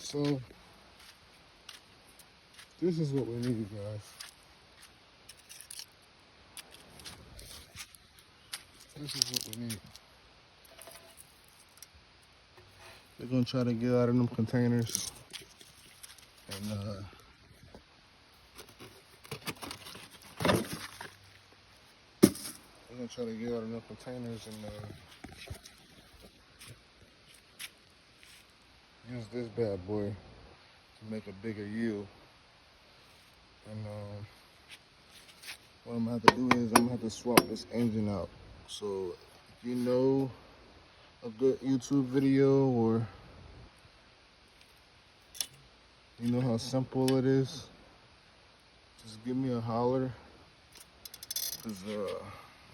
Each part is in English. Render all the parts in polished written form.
So this is what we need, guys. This is what we need. We're gonna try to get out of them containers and we're gonna try to get out of them containers and use this bad boy to make a bigger yield. And what I'm gonna have to do is I'm gonna have to swap this engine out. So if you know a good YouTube video, or you know how simple it is, just give me a holler, because I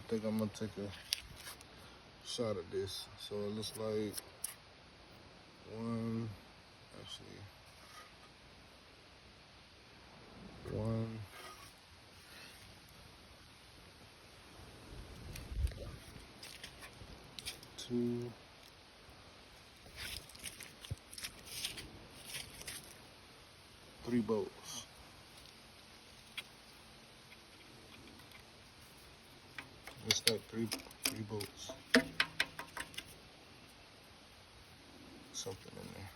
think I'm gonna take a shot at this. So it looks like one, 2, 3 bolts. It's like three bolts. Something in there.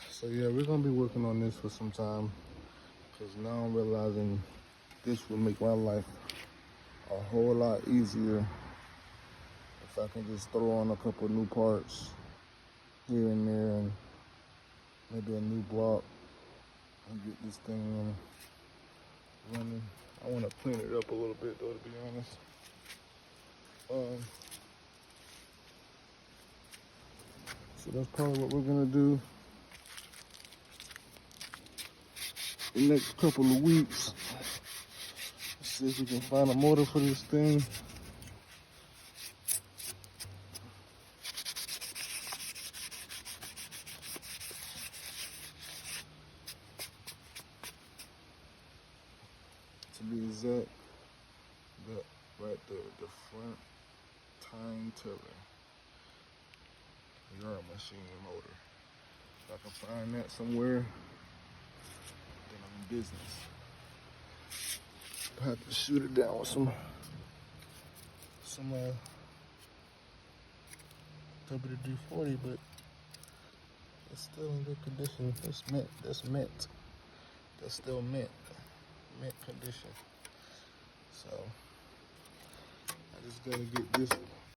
So yeah, we're gonna be working on this for some time, because now I'm realizing this will make my life a whole lot easier if I can just throw on a couple new parts here and there, and maybe a new block, and get this thing running. I want to clean it up a little bit though, to be honest. So that's probably what we're gonna do the next couple of weeks. Let's see if we can find a motor for this thing. To be exact, that right there, the front time tiller yard machine motor. If I can find that somewhere, then I'm in business. I have to shoot it down with some WD-40, but it's still in good condition. It's mint. That's mint. That's still mint condition. So I just gotta get this